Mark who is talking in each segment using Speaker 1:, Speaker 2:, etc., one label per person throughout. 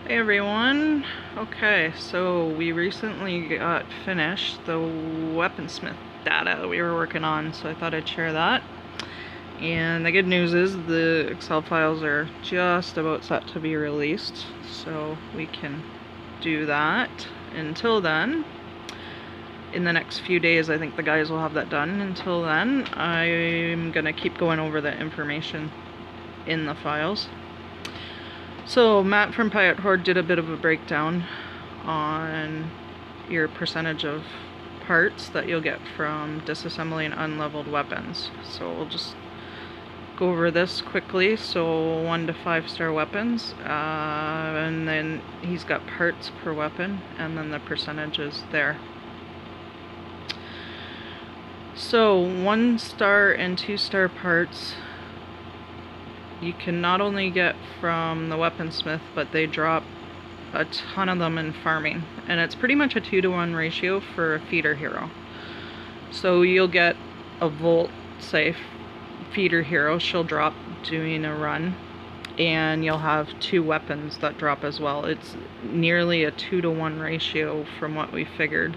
Speaker 1: Hey everyone. Okay, so we recently got finished the Weaponsmith data we were working on, so I thought I'd share that. And the good news is the Excel files are just about set to be released, so we can do that. Until then, in the next few days, I think the guys will have that done. Until then, I'm gonna keep going over the information in the files. So Matt from Pirate Horde did a bit of a breakdown on your percentage of parts that you'll get from disassembling unleveled weapons. So we'll just go over this quickly. So 1 to 5 star weapons, and then he's got parts per weapon, and then the percentages there. So 1 star and 2 star parts you can not only get from the Weaponsmith, but they drop a ton of them in farming. And it's pretty much a 2-to-1 ratio for a feeder hero. So you'll get a Volt, say, feeder hero, she'll drop doing a run, and you'll have 2 weapons that drop as well. It's nearly a 2-to-1 ratio from what we figured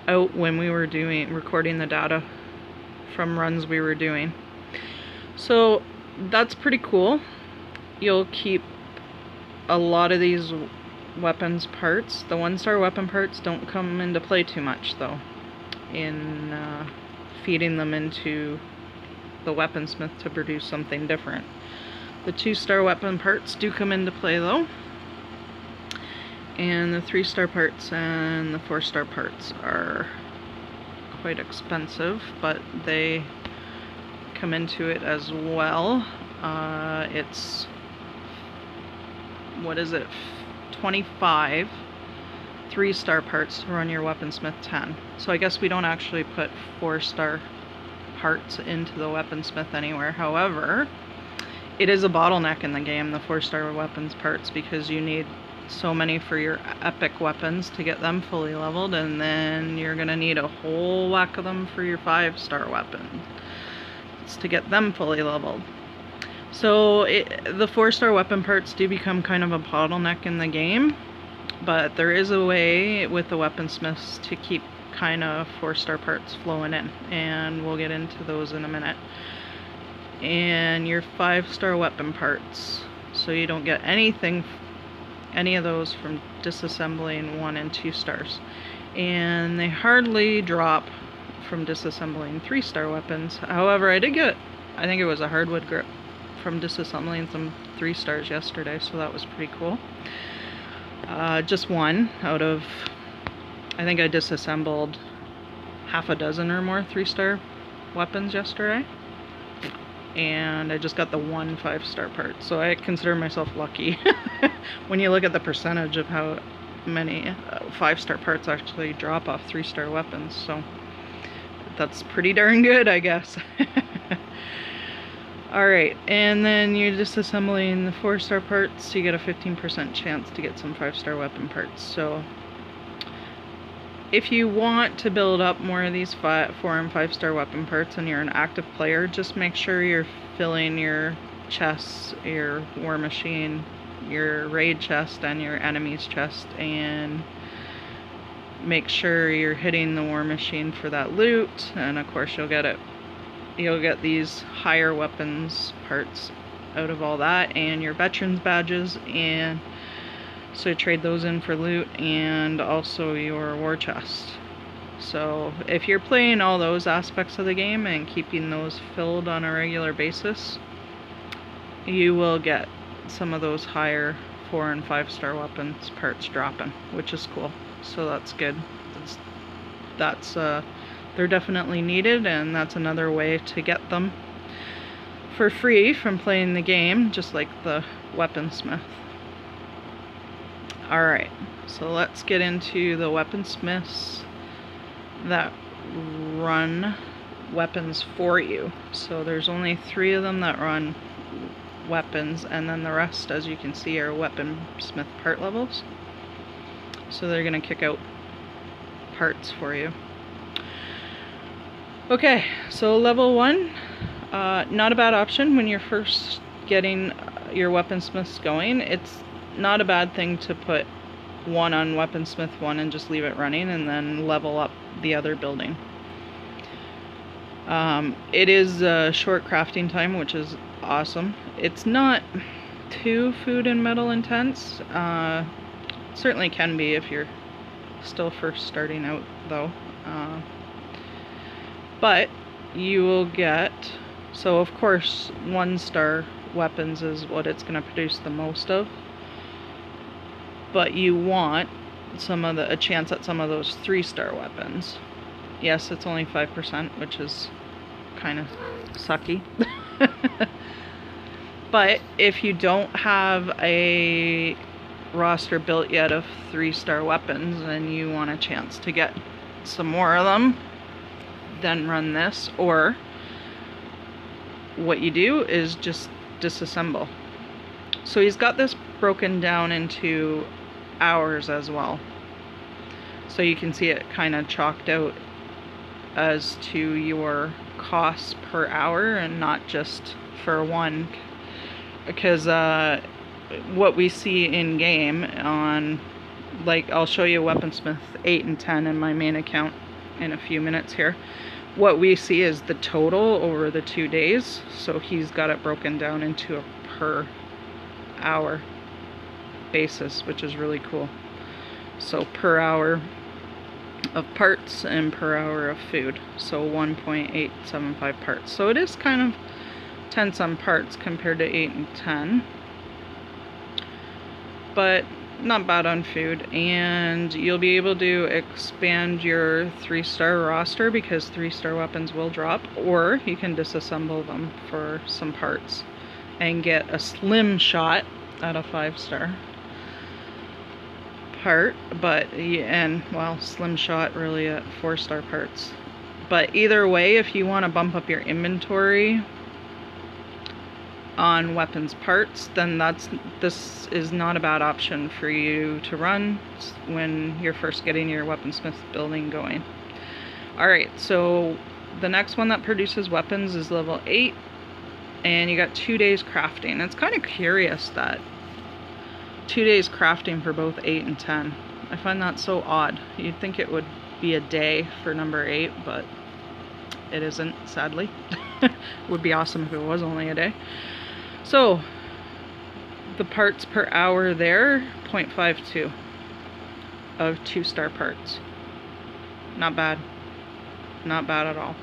Speaker 1: out when we were recording the data from runs we were doing. So that's pretty cool. You'll keep a lot of these weapons parts. The 1-star weapon parts don't come into play too much though in feeding them into the Weaponsmith to produce something different. The 2-star weapon parts do come into play though, and the 3-star parts and the 4-star parts are quite expensive, but they come into it as well. It's, what is it, 25 3-star parts to run your Weaponsmith 10. So I guess we don't actually put 4-star parts into the Weaponsmith anywhere. However, it is a bottleneck in the game, the 4-star weapons parts, because you need so many for your epic weapons to get them fully leveled, and then you're gonna need a whole whack of them for your 5-star weapons to get them fully leveled. So the 4-star weapon parts do become kind of a bottleneck in the game, but there is a way with the Weaponsmiths to keep kind of 4-star parts flowing in, and we'll get into those in a minute. And your 5-star weapon parts, so you don't get any of those from disassembling 1 and 2 stars, and they hardly drop from disassembling 3-star weapons. However, I did get, I think it was a hardwood grip from disassembling some 3 stars yesterday, so that was pretty cool. Just 1 out of, I think I disassembled half a dozen or more 3-star weapons yesterday, and I just got the 1 5-star part, so I consider myself lucky when you look at the percentage of how many 5-star parts actually drop off 3-star weapons. So that's pretty darn good, I guess. Alright, and then you're disassembling the 4-star parts, you get a 15% chance to get some 5-star weapon parts. So if you want to build up more of these 4 and 5-star weapon parts and you're an active player, just make sure you're filling your chests, your war machine, your raid chest, and your enemy's chest, and make sure you're hitting the war machine for that loot, and of course you'll get these higher weapons parts out of all that, and your veterans badges, and so trade those in for loot, and also your war chest. So if you're playing all those aspects of the game and keeping those filled on a regular basis, you will get some of those higher 4 and 5-star weapons parts dropping, which is cool. So that's good. They're definitely needed, and that's another way to get them for free from playing the game, just like the Weaponsmith. Alright, so let's get into the Weaponsmiths that run weapons for you. So there's only 3 of them that run weapons, and then the rest, as you can see, are Weaponsmith part levels. So they're going to kick out parts for you. Okay, so level 1, not a bad option when you're first getting your weaponsmiths going. It's not a bad thing to put one on Weaponsmith 1 and just leave it running and then level up the other building. It is a short crafting time, which is awesome. It's not too food and metal intense. Certainly can be if you're still first starting out though. But you will get, so of course 1-star weapons is what it's going to produce the most of. But you want a chance at some of those 3-star weapons. Yes, it's only 5%, which is kind of sucky. But if you don't have a roster built yet of 3-star weapons and you want a chance to get some more of them, then run this. Or what you do is just disassemble. So he's got this broken down into hours as well. So you can see it kind of chalked out as to your costs per hour and not just for one. Because what we see in game on, like, I'll show you Weaponsmith 8 and 10 in my main account in a few minutes here. What we see is the total over the 2 days. So he's got it broken down into a per hour basis, which is really cool. So per hour of parts and per hour of food. So 1.875 parts. So it is kind of 10 some parts compared to 8 and 10. But not bad on food. And you'll be able to expand your 3-star roster because 3-star weapons will drop. Or you can disassemble them for some parts and get a slim shot at a 5-star part, well, slim shot really at 4-star parts. But either way, if you want to bump up your inventory on weapons parts, then this is not a bad option for you to run when you're first getting your Weaponsmith building going. Alright, so the next one that produces weapons is level 8, and you got 2 days crafting. It's kind of curious that 2 days crafting for both 8 and 10. I find that so odd. You'd think it would be a day for number 8, but it isn't, sadly. It would be awesome if it was only a day. So, the parts per hour there, 0.52 of 2-star parts. Not bad. Not bad at all.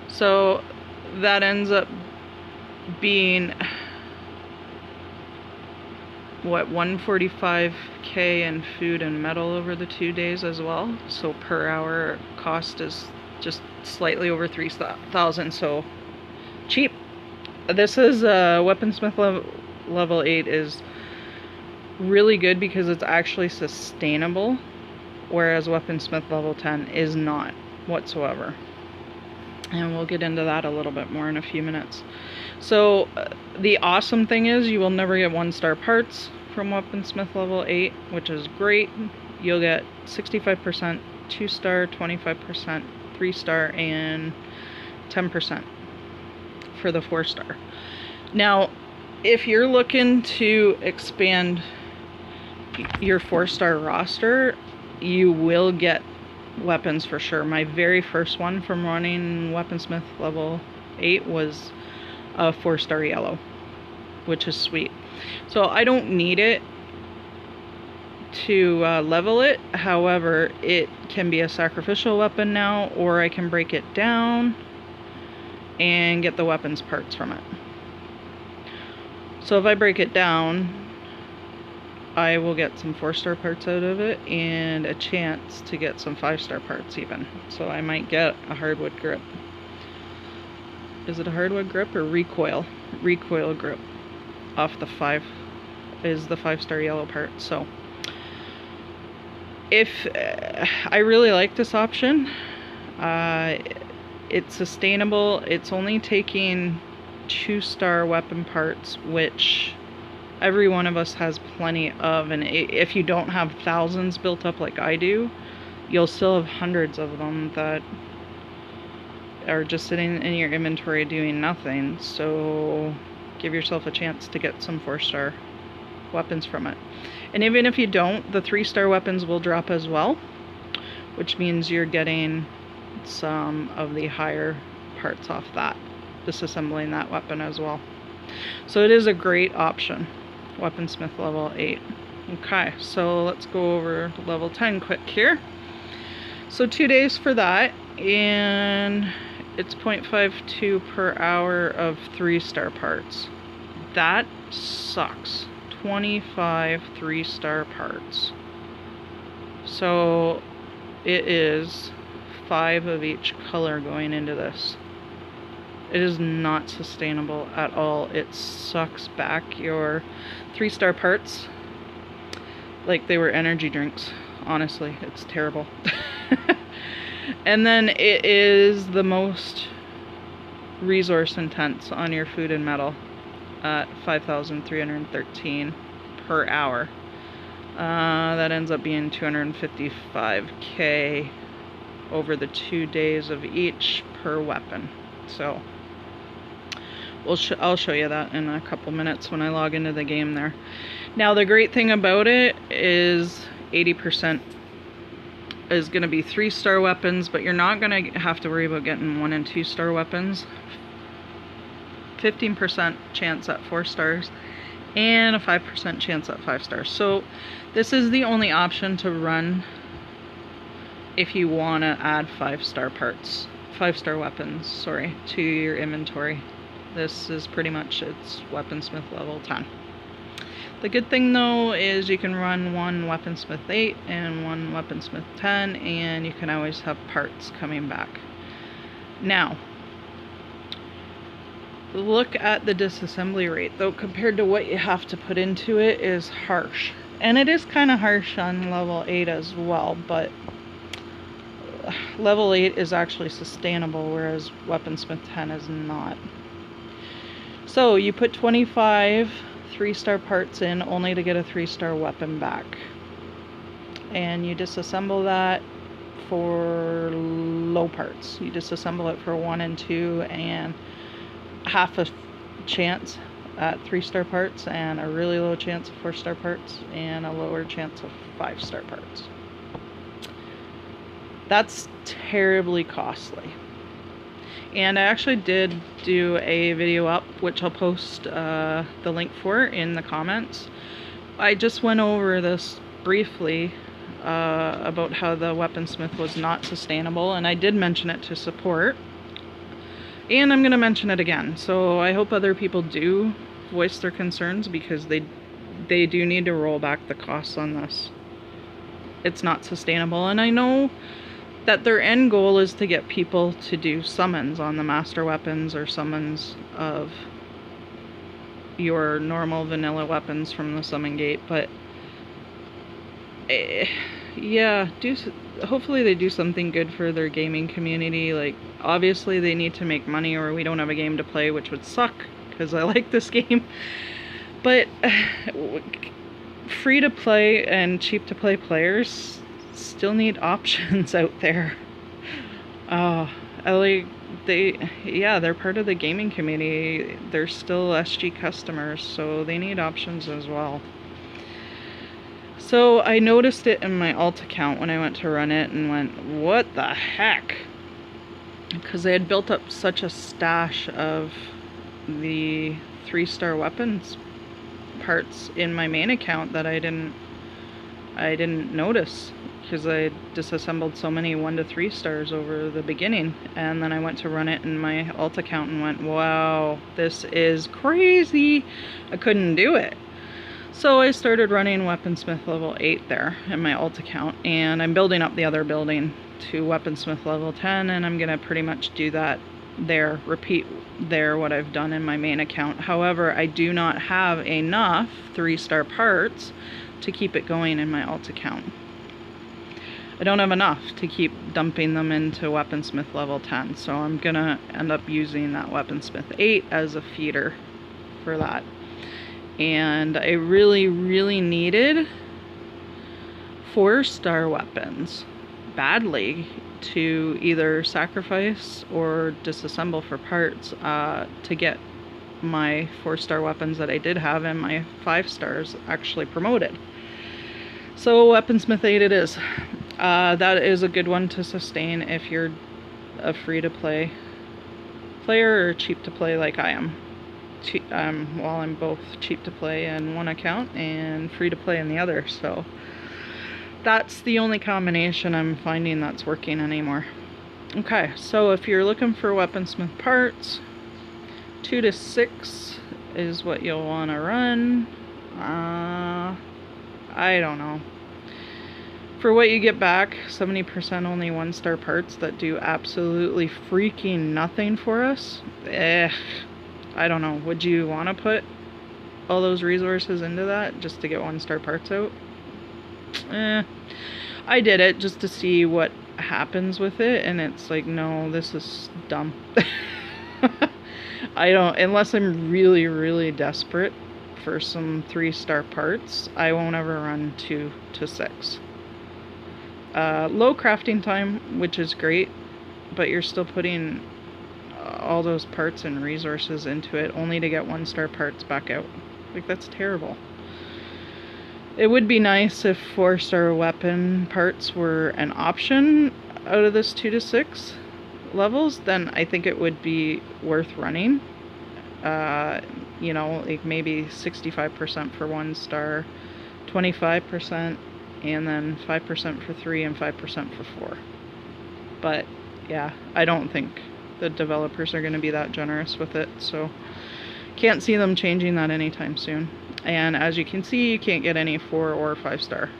Speaker 1: So, that ends up being, what, 145k in food and metal over the 2 days as well. So per hour cost is just slightly over 3,000, so cheap. This is Weaponsmith level 8 is really good because it's actually sustainable, whereas Weaponsmith level 10 is not whatsoever. And we'll get into that a little bit more in a few minutes. So the awesome thing is you will never get 1-star parts from Weaponsmith level 8, which is great. You'll get 65% 2-star, 25% 3-star, and 10% for the 4-star. Now, if you're looking to expand your 4-star roster, you will get weapons for sure. My very first one from running Weaponsmith level 8 was a 4-star yellow, which is sweet. So I don't need it to level it. However, it can be a sacrificial weapon now, or I can break it down and get the weapons parts from it. So if I break it down, I will get some 4-star parts out of it and a chance to get some 5-star parts even. So I might get a hardwood grip. Is it a hardwood grip or recoil? Recoil grip off the 5 is the 5-star yellow part. So if I really like this option, it's sustainable. It's only taking 2-star weapon parts, which every one of us has plenty of, and if you don't have thousands built up like I do, you'll still have hundreds of them that are just sitting in your inventory doing nothing. So give yourself a chance to get some 4-star weapons from it. And even if you don't, the 3-star weapons will drop as well, which means you're getting some of the higher parts off that, disassembling that weapon as well. So it is a great option, Weaponsmith level 8. Okay, so let's go over level 10 quick here. So 2 days for that, and it's 0.52 per hour of 3-star parts. That sucks. 25 3-star parts. So it is 5 of each color going into this. It is not sustainable at all. It sucks back your 3-star parts like they were energy drinks. Honestly, it's terrible. And then it is the most resource intense on your food and metal at 5,313 per hour. That ends up being 255k over the 2 days of each per weapon. So I'll show you that in a couple minutes when I log into the game there. Now the great thing about it is 80% is going to be 3-star weapons, but you're not going to have to worry about getting 1 and 2-star weapons. 15% chance at 4 stars and a 5% chance at 5 stars. So this is the only option to run if you want to add 5-star parts, 5-star weapons, sorry, to your inventory. This is pretty much its Weaponsmith level 10. The good thing though is you can run 1 Weaponsmith 8 and 1 Weaponsmith 10, and you can always have parts coming back. Now, look at the disassembly rate though, compared to what you have to put into it is harsh. And it is kind of harsh on level 8 as well, but level 8 is actually sustainable, whereas Weaponsmith 10 is not. So you put 25 3-star parts in only to get a 3-star weapon back. And you disassemble that for low parts. You disassemble it for 1 and 2 and half a chance at 3-star parts, and a really low chance of 4-star parts, and a lower chance of 5-star parts. That's terribly costly. And I actually did do a video up, which I'll post the link for in the comments. I just went over this briefly about how the Weaponsmith was not sustainable, and I did mention it to support. And I'm going to mention it again. So I hope other people do voice their concerns, because they do need to roll back the costs on this. It's not sustainable, and I know that their end goal is to get people to do summons on the master weapons or summons of your normal vanilla weapons from the summon gate, but yeah, hopefully they do something good for their gaming community. Like, obviously they need to make money or we don't have a game to play, which would suck because I like this game. But free to play and cheap to play players still need options out there. They're part of the gaming community. They're still SG customers, so they need options as well. So I noticed it in my alt account when I went to run it and went, what the heck? Because I had built up such a stash of the 3-star weapons parts in my main account that I didn't notice, because I disassembled so many 1 to 3 stars over the beginning, and then I went to run it in my alt account and went, wow, this is crazy. I couldn't do it. So I started running Weaponsmith level 8 there in my alt account, and I'm building up the other building to Weaponsmith level 10, and I'm gonna pretty much do that there, repeat there what I've done in my main account. However, I do not have enough 3-star parts to keep it going in my alt account. I don't have enough to keep dumping them into Weaponsmith level 10, so I'm gonna end up using that Weaponsmith 8 as a feeder for that. And I really, really needed 4-star weapons badly to either sacrifice or disassemble for parts to get my 4-star weapons that I did have and my 5 stars actually promoted. So Weaponsmith 8 it is. That is a good one to sustain if you're a free-to-play player or cheap to play like I am. Well, I'm both cheap to play in one account and free to play in the other, so that's the only combination I'm finding that's working anymore. Okay, so if you're looking for weaponsmith parts, 2 to 6 is what you'll want to run. I don't know. For what you get back, 70% only 1-star parts that do absolutely freaking nothing for us. I don't know. Would you want to put all those resources into that just to get 1-star parts out? I did it just to see what happens with it, and it's like, no, this is dumb. I don't, unless I'm really, really desperate for some 3-star parts, I won't ever run 2 to 6. Low crafting time, which is great, but you're still putting all those parts and resources into it only to get 1-star parts back out. Like, that's terrible. It would be nice if 4-star weapon parts were an option out of this 2 to 6 levels, then I think it would be worth running. You know, like maybe 65% for 1-star, 25%, and then 5% for 3 and 5% for 4. But yeah, I don't think the developers are going to be that generous with it, so can't see them changing that anytime soon. And as you can see, you can't get any 4 or 5-star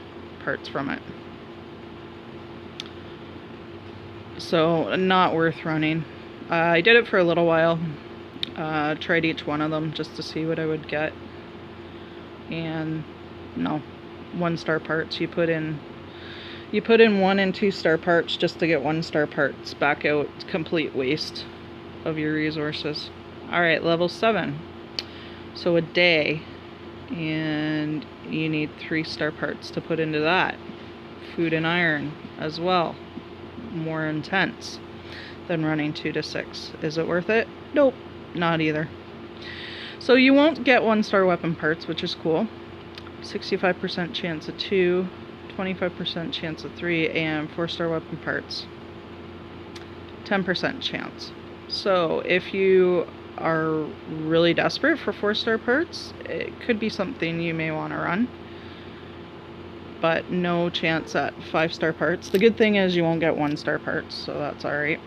Speaker 1: parts from it. So not worth running. I did it for a little while, tried each one of them just to see what I would get, and no, 1-star parts. You put in 1 and 2-star parts just to get 1-star parts back out. It's complete waste of your resources. Alright, level 7. So a day, and you need 3-star parts to put into that. Food and iron as well. More intense than running 2 to 6. Is it worth it? Nope, not either. So you won't get 1-star weapon parts, which is cool. 65% chance of 2, 25% chance of 3, and 4-star weapon parts, 10% chance. So if you are really desperate for 4-star parts, it could be something you may want to run, but no chance at 5-star parts. The good thing is you won't get 1-star parts, so that's alright.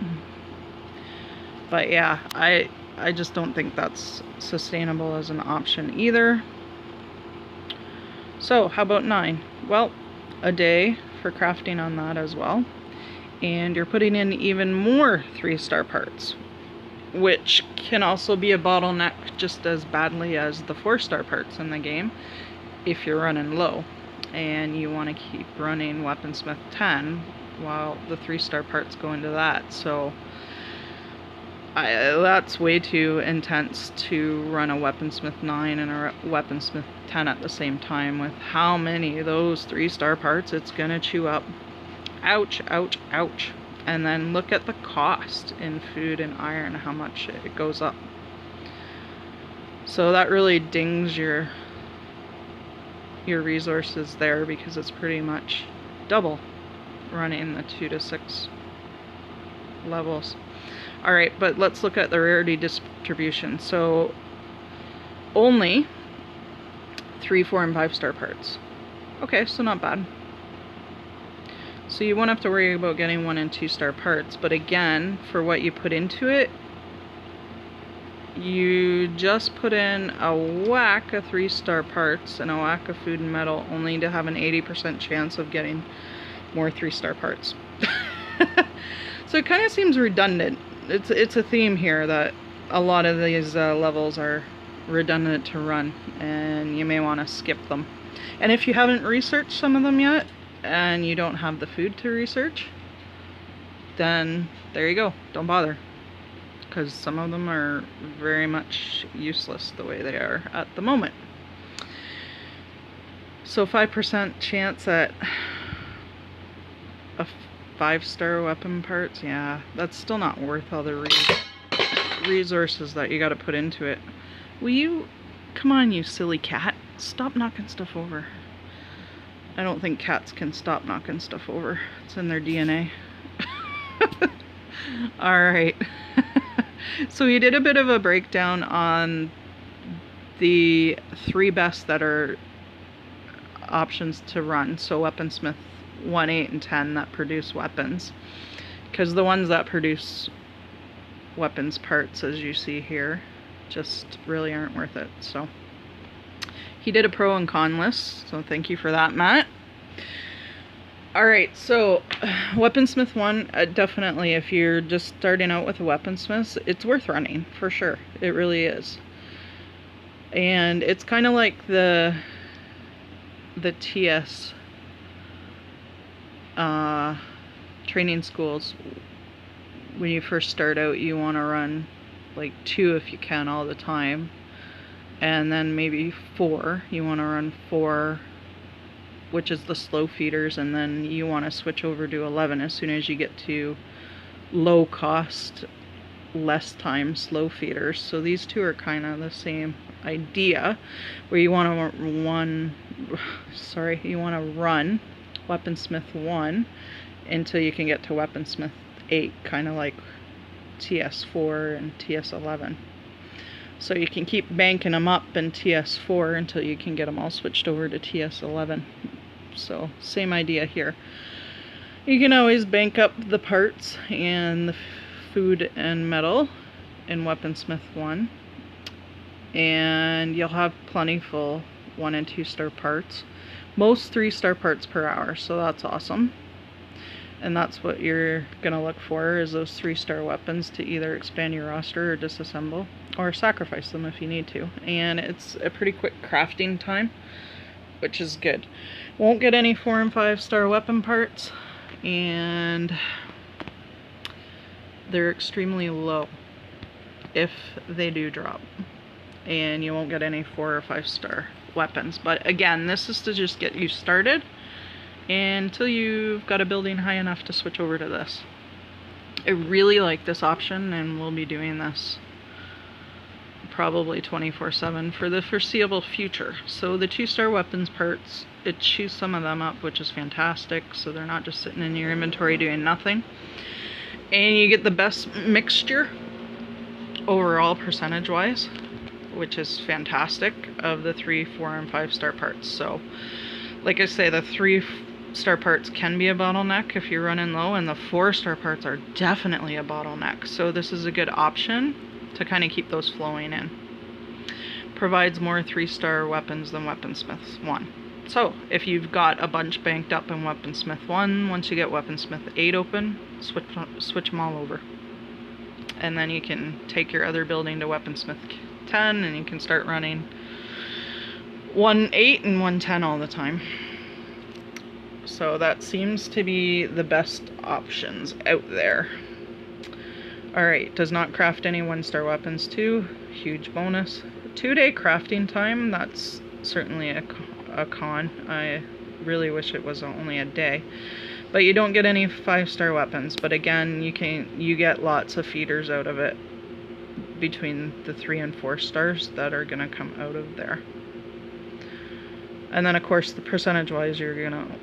Speaker 1: But yeah, I just don't think that's sustainable as an option either. So how about 9? Well, a day for crafting on that as well, and you're putting in even more 3-star parts, which can also be a bottleneck just as badly as the 4-star parts in the game if you're running low and you want to keep running Weaponsmith 10 while the 3-star parts go into that. So that's way too intense to run a Weaponsmith 9 and a Weaponsmith 10 at the same time with how many of those 3-star parts it's gonna chew up. Ouch, ouch, ouch. And then look at the cost in food and iron, how much it goes up. So that really dings your resources there, because it's pretty much double running the 2 to 6 levels. Alright, but let's look at the rarity distribution. So only 3, 4, and 5-star parts. Okay, so not bad. So you won't have to worry about getting 1 and 2-star parts, but again, for what you put into it, you just put in a whack of 3-star parts and a whack of food and metal only to have an 80% chance of getting more 3-star parts. So it kind of seems redundant. It's a theme here that a lot of these levels are redundant to run, and you may want to skip them. And if you haven't researched some of them yet, and you don't have the food to research, then there you go, don't bother, because some of them are very much useless the way they are at the moment. So 5% chance at a 5-star weapon parts, yeah, that's still not worth all the resources that you got to put into it. Will you... Come on, you silly cat. Stop knocking stuff over. I don't think cats can stop knocking stuff over. It's in their DNA. Alright. So we did a bit of a breakdown on the 3 best that are options to run. So Weaponsmith 1, 8, and 10 that produce weapons. Because the ones that produce weapons parts, as you see here, just really aren't worth it. So he did a pro and con list, so thank you for that, Matt. Alright, so Weaponsmith 1, definitely if you're just starting out with a weaponsmith, it's worth running, for sure. It really is. And it's kind of like the TS training schools. When you first start out, you want to run like 2 if you can all the time, and then maybe 4. You want to run 4, which is the slow feeders, and then you want to switch over to 11 as soon as you get to low cost, less time slow feeders. So these 2 are kind of the same idea, where you want to run Weaponsmith 1 until you can get to Weaponsmith 8, kind of like TS4 and TS11. So you can keep banking them up in TS4 until you can get them all switched over to TS11. So same idea here. You can always bank up the parts and the food and metal in Weaponsmith 1, and you'll have plentiful 1 and 2 star parts. Most 3 star parts per hour, so that's awesome. And that's what you're gonna look for, is those 3 star weapons to either expand your roster or disassemble, or sacrifice them if you need to. And it's a pretty quick crafting time, which is good. Won't get any 4 and 5 star weapon parts, and they're extremely low if they do drop. And you won't get any 4 or 5 star weapons. But again, this is to just get you started until you've got a building high enough to switch over to this. I really like this option, and we'll be doing this probably 24/7 for the foreseeable future. So the 2 star weapons parts, it chews some of them up, which is fantastic, so they're not just sitting in your inventory doing nothing. And you get the best mixture overall percentage wise, which is fantastic, of the 3, 4, and 5 star parts. So like I say, the 3 star parts can be a bottleneck if you're running low, and the 4 star parts are definitely a bottleneck. So this is a good option to kind of keep those flowing in. Provides more 3 star weapons than Weaponsmith 1. So if you've got a bunch banked up in Weaponsmith 1, once you get Weaponsmith 8 open, switch them all over. And then you can take your other building to Weaponsmith 10, and you can start running 1, 8 and 1, 10 all the time. So that seems to be the best options out there. Alright, does not craft any 1 star weapons too. Huge bonus. 2-day crafting time, that's certainly a con. I really wish it was only a day. But you don't get any 5 star weapons. But again, you get lots of feeders out of it between the 3 and 4 stars that are going to come out of there. And then of course, the percentage wise, you're going to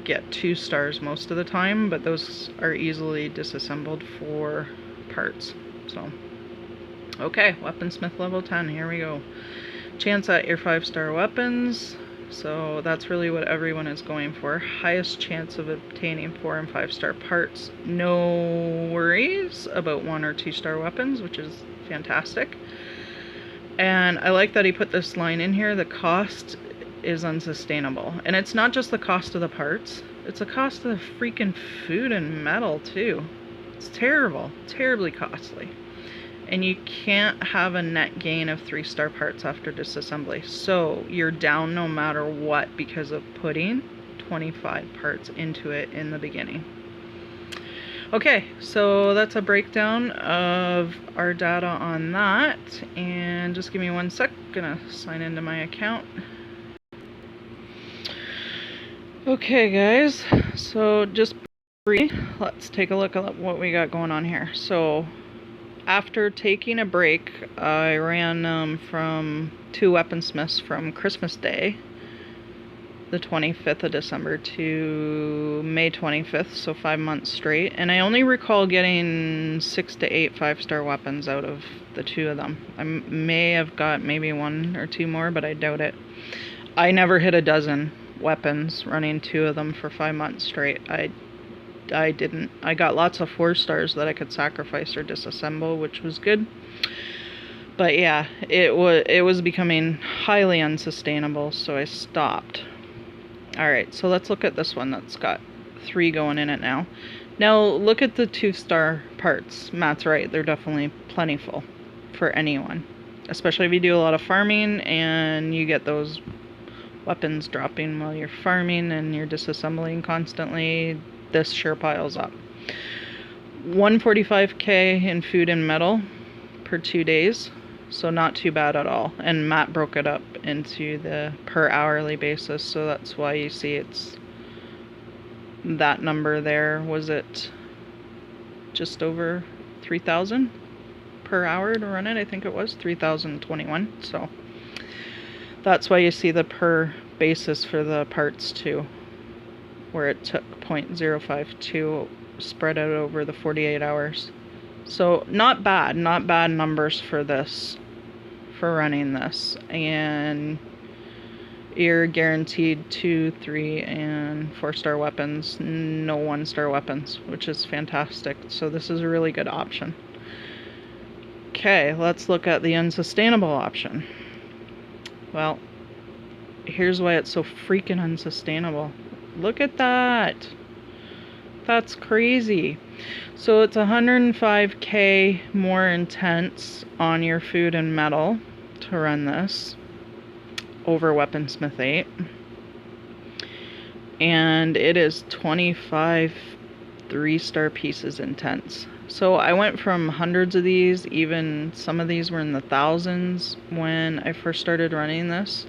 Speaker 1: get 2 stars most of the time, but those are easily disassembled for parts. So okay, Weaponsmith level 10, here we go. Chance at your 5 star weapons. So that's really what everyone is going for. Highest chance of obtaining 4 and 5 star parts. No worries about 1 or 2 star weapons, which is fantastic. And I like that he put this line in here: the cost is unsustainable. And it's not just the cost of the parts, it's the cost of the freaking food and metal too. It's terrible, terribly costly. And you can't have a net gain of 3 star parts after disassembly. So you're down no matter what because of putting 25 parts into it in the beginning. Okay, so that's a breakdown of our data on that. And just give me 1 sec, gonna sign into my account. Okay guys, so just briefly, let's take a look at what we got going on here. So after taking a break, I ran from 2 weaponsmiths from Christmas Day, the 25th of December, to May 25th, so 5 months straight. And I only recall getting 6 to 8 5-star weapons out of the 2 of them. I may have got maybe 1 or 2 more, but I doubt it. I never hit a dozen weapons running 2 of them for 5 months straight. I didn't. I got lots of 4 stars that I could sacrifice or disassemble, which was good. But yeah, it was becoming highly unsustainable, so I stopped. Alright, so let's look at this one that's got 3 going in it now. Now, look at the 2-star parts. Matt's right, they're definitely plentiful for anyone. Especially if you do a lot of farming and you get those weapons dropping while you're farming and you're disassembling constantly. This sure piles up. 145k in food and metal per 2 days. So not too bad at all. And Matt broke it up into the per hourly basis, so that's why you see it's that number there. Was it just over 3,000 per hour to run it? I think it was 3,021. So that's why you see the per basis for the parts too, where it took 0.052 spread out over the 48 hours. So not bad numbers for this, for running this. And you're guaranteed 2, 3, and 4-star weapons, no 1-star weapons, which is fantastic. So this is a really good option. Okay, let's look at the unsustainable option. Well, here's why it's so freaking unsustainable. Look at that. That's crazy. So it's 105k more intense on your food and metal to run this over Weaponsmith 8. And it is 25 3-star pieces intense. So I went from hundreds of these, even some of these were in the thousands when I first started running this,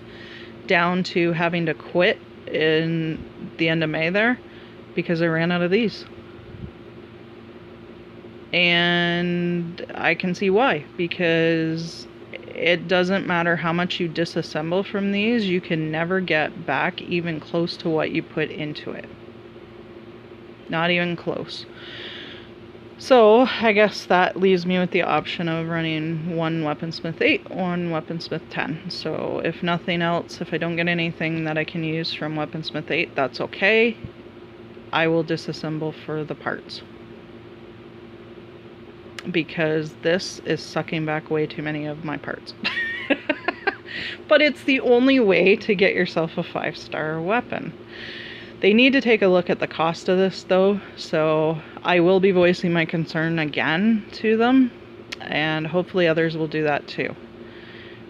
Speaker 1: down to having to quit in the end of May there because I ran out of these. And I can see why, because it doesn't matter how much you disassemble from these, you can never get back even close to what you put into it. Not even close. So I guess that leaves me with the option of running 1 Weaponsmith 8, 1 Weaponsmith 10. So if nothing else, if I don't get anything that I can use from Weaponsmith 8, that's okay. I will disassemble for the parts, because this is sucking back way too many of my parts. But it's the only way to get yourself a 5-star weapon. They need to take a look at the cost of this though, so I will be voicing my concern again to them, and hopefully others will do that too,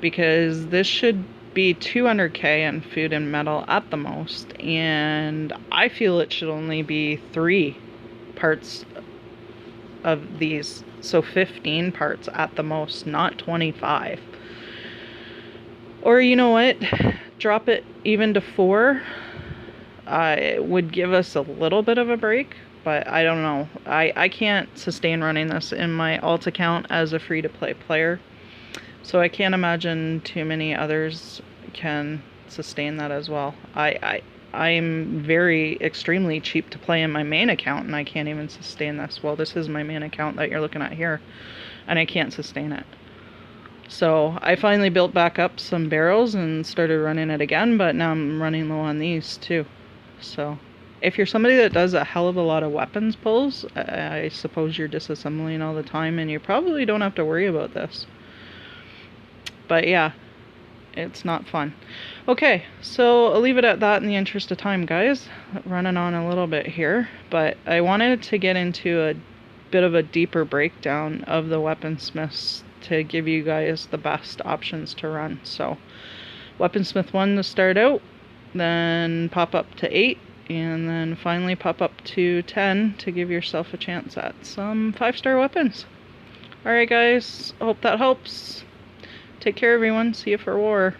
Speaker 1: because this should be 200k in food and metal at the most, and I feel it should only be 3 parts of these, so 15 parts at the most, not 25. Or you know what, drop it even to 4. It would give us a little bit of a break, but I don't know. I can't sustain running this in my alt account as a free-to-play player, so I can't imagine too many others can sustain that as well. I'm very extremely cheap to play in my main account, and I can't even sustain this. Well, this is my main account that you're looking at here, and I can't sustain it. So I finally built back up some barrels and started running it again, but now I'm running low on these too. So if you're somebody that does a hell of a lot of weapons pulls, I suppose you're disassembling all the time and you probably don't have to worry about this. But yeah, it's not fun. Okay, so I'll leave it at that in the interest of time, guys. Running on a little bit here, but I wanted to get into a bit of a deeper breakdown of the weaponsmiths to give you guys the best options to run. So Weaponsmith 1 to start out, then pop up to 8, and then finally pop up to 10 to give yourself a chance at some 5-star weapons. Alright guys, hope that helps. Take care everyone, see you for war.